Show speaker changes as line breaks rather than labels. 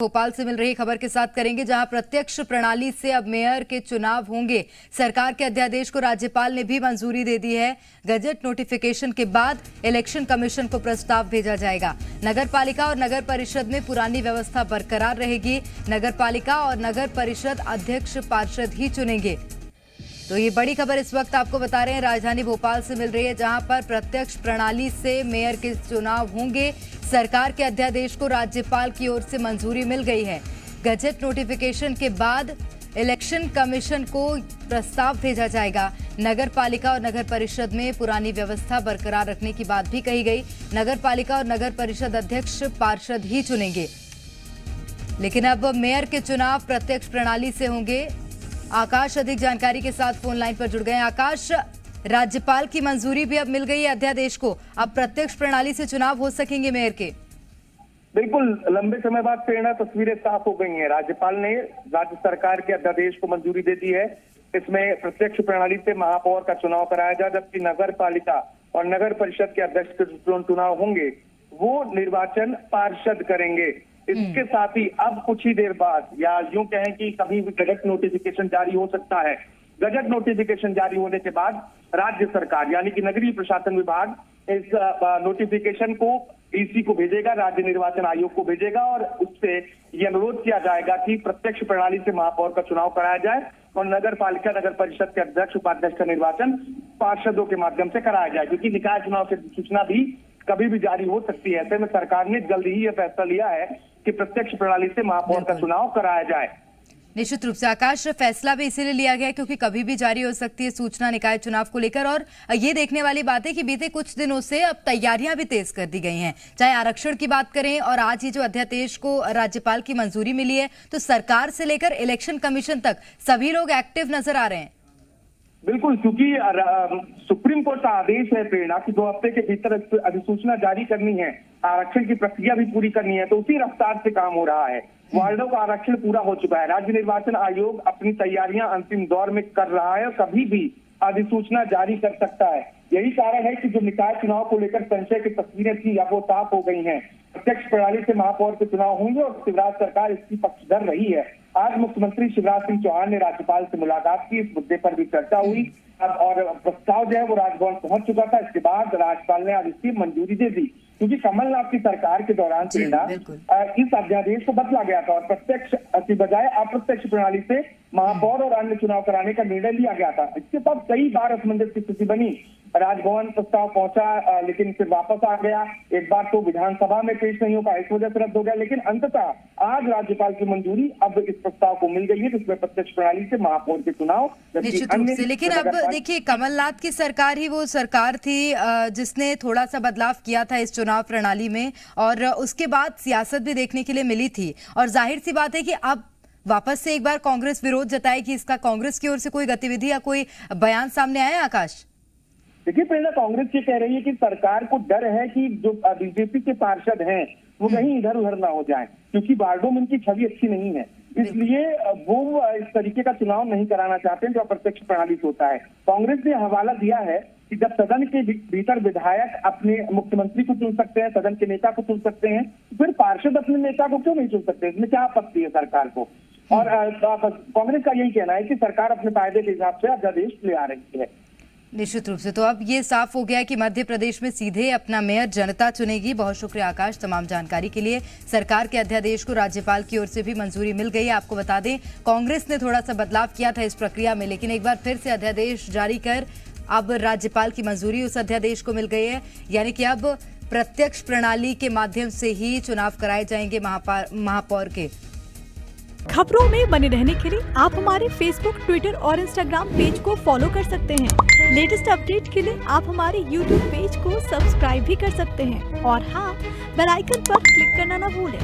भोपाल से मिल रही खबर के साथ करेंगे, जहां प्रत्यक्ष प्रणाली से अब मेयर के चुनाव होंगे। सरकार के अध्यादेश को राज्यपाल ने भी मंजूरी दे दी है। गजट नोटिफिकेशन के बाद इलेक्शन कमीशन को प्रस्ताव भेजा जाएगा। नगर पालिका और नगर परिषद में पुरानी व्यवस्था बरकरार रहेगी। नगर पालिका और नगर परिषद अध्यक्ष पार्षद ही चुनेंगे। तो ये बड़ी खबर इस वक्त आपको बता रहे हैं, राजधानी भोपाल से मिल रही है, जहां पर प्रत्यक्ष प्रणाली से मेयर के चुनाव होंगे। सरकार के अध्यादेश को राज्यपाल की ओर से मंजूरी मिल गई है। गजट नोटिफिकेशन के बाद इलेक्शन कमीशन को प्रस्ताव भेजा जाएगा। नगर पालिका और नगर परिषद में पुरानी व्यवस्था बरकरार रखने की बात भी कही गई। नगर पालिका और नगर परिषद अध्यक्ष पार्षद ही चुनेंगे, लेकिन अब मेयर के चुनाव प्रत्यक्ष प्रणाली से होंगे। आकाश अधिक जानकारी के साथ फोन लाइन पर जुड़ गए हैं। आकाश, राज्यपाल की मंजूरी भी अब मिल गई है अध्यादेश को, अब प्रत्यक्ष प्रणाली से चुनाव हो सकेंगे मेयर के।
बिल्कुल, लंबे समय बाद प्रेरणा तस्वीरें साफ हो गई हैं। राज्यपाल ने राज्य सरकार के अध्यादेश को मंजूरी दे दी है। इसमें प्रत्यक्ष प्रणाली से महापौर का चुनाव कराया जाए, जबकि नगर पालिका और नगर परिषद के अध्यक्ष के जो चुनाव होंगे वो निर्वाचन पार्षद करेंगे। इसके साथ ही अब कुछ ही देर बाद, या यूं कहें कि कभी भी गजट नोटिफिकेशन जारी हो सकता है। गजट नोटिफिकेशन जारी होने के बाद राज्य सरकार यानी कि नगरीय प्रशासन विभाग इस नोटिफिकेशन को ईसी को भेजेगा, राज्य निर्वाचन आयोग को भेजेगा, और उससे ये अनुरोध किया जाएगा कि प्रत्यक्ष प्रणाली से महापौर का चुनाव कराया जाए और नगर पालिका नगर परिषद के अध्यक्ष उपाध्यक्ष का निर्वाचन पार्षदों के माध्यम से कराया जाए, क्योंकि निकाय चुनाव की सूचना भी कभी भी जारी हो सकती है। ऐसे में सरकार ने जल्द ही यह फैसला लिया है कि प्रत्यक्ष प्रणाली से महापौर का चुनाव कराया जाए।
निश्चित रूप से आकाश, फैसला भी इसीलिए लिया गया क्योंकि कभी भी जारी हो सकती है सूचना निकाय चुनाव को लेकर। और ये देखने वाली बात है कि बीते कुछ दिनों से अब तैयारियां भी तेज कर दी गई हैं, चाहे आरक्षण की बात करें और आज ये जो अध्यादेश को राज्यपाल की मंजूरी मिली है, तो सरकार से लेकर इलेक्शन कमीशन तक सभी लोग एक्टिव नजर आ रहे हैं।
बिल्कुल, क्योंकि सुप्रीम कोर्ट का आदेश है प्रेरणा कि 2 हफ्ते के भीतर अधिसूचना जारी करनी है, आरक्षण की प्रक्रिया भी पूरी करनी है, तो उसी रफ्तार से काम हो रहा है। वार्डों का आरक्षण पूरा हो चुका है। राज्य निर्वाचन आयोग अपनी तैयारियां अंतिम दौर में कर रहा है और कभी भी अधिसूचना जारी कर सकता है। यही कारण है कि जो निकाय चुनाव को लेकर संशय की तस्वीरें थी अब वो साफ हो गई हैं। प्रत्यक्ष प्रणाली से महापौर के चुनाव होंगे और शिवराज सरकार इसकी पक्षधर रही है। आज मुख्यमंत्री शिवराज सिंह चौहान ने राज्यपाल से मुलाकात की, इस मुद्दे पर भी चर्चा हुई और प्रस्ताव जो है वो राजभवन पहुंच चुका था। इसके बाद राज्यपाल ने आज इसकी मंजूरी दे दी, क्योंकि कमलनाथ की सरकार के दौरान इस अध्यादेश को बदला गया था और प्रत्यक्ष की बजाय अप्रत्यक्ष प्रणाली से महापौर और अन्य चुनाव कराने का निर्णय लिया गया था। इसके बाद कई बार असमंजस की स्थिति बनी, राजभवन प्रस्ताव पहुंचा लेकिन फिर वापस आ गया। एक बार तो विधानसभा में पेश नहीं हो पाया, इस वजह से रद्द हो गया, लेकिन अंततः आज राज्यपाल की मंजूरी अब इस प्रस्ताव को मिल गई है, जिसमें प्रत्यक्ष प्रणाली से महापौर के चुनाव।
निश्चित रूप से, लेकिन अब देखिए, कमलनाथ की सरकार ही वो सरकार थी जिसने थोड़ा सा बदलाव किया था इस चुनाव प्रणाली में, और उसके बाद सियासत भी देखने के लिए मिली थी। और जाहिर सी बात है कि अब वापस से एक बार कांग्रेस विरोध जताएगी इसका। कांग्रेस की ओर से कोई गतिविधि या कोई बयान सामने आया आकाश?
देखिए प्रेरणा, कांग्रेस ये कह रही है कि सरकार को डर है कि जो बीजेपी के पार्षद हैं वो कहीं इधर उधर ना हो जाएं, क्योंकि वार्डों में उनकी छवि अच्छी नहीं है, इसलिए वो इस तरीके का चुनाव नहीं कराना चाहते हैं जो अप्रत्यक्ष प्रणाली से होता है। कांग्रेस ने हवाला दिया है कि जब सदन के भीतर विधायक अपने मुख्यमंत्री को चुन सकते हैं, सदन के नेता को चुन सकते हैं, तो फिर पार्षद अपने नेता को क्यों नहीं चुन सकते? इसमें क्या आपत्ति है सरकार को? और कांग्रेस का यही कहना है कि सरकार अपने फायदे के हिसाब से अध्यादेश ले आ रही है।
निश्चित रूप से, तो अब ये साफ हो गया कि मध्य प्रदेश में सीधे अपना मेयर जनता चुनेगी। बहुत शुक्रिया आकाश तमाम जानकारी के लिए। सरकार के अध्यादेश को राज्यपाल की ओर से भी मंजूरी मिल गई है। आपको बता दें, कांग्रेस ने थोड़ा सा बदलाव किया था इस प्रक्रिया में, लेकिन एक बार फिर से अध्यादेश जारी कर अब राज्यपाल की मंजूरी उस अध्यादेश को मिल गई है, यानी कि अब प्रत्यक्ष प्रणाली के माध्यम से ही चुनाव कराए जाएंगे महापौर के।
खबरों में बने रहने के लिए आप हमारे फेसबुक, ट्विटर और इंस्टाग्राम पेज को फॉलो कर सकते हैं। लेटेस्ट अपडेट के लिए आप हमारे यूट्यूब पेज को सब्सक्राइब भी कर सकते हैं और हाँ, बेल आइकन पर क्लिक करना ना भूलें।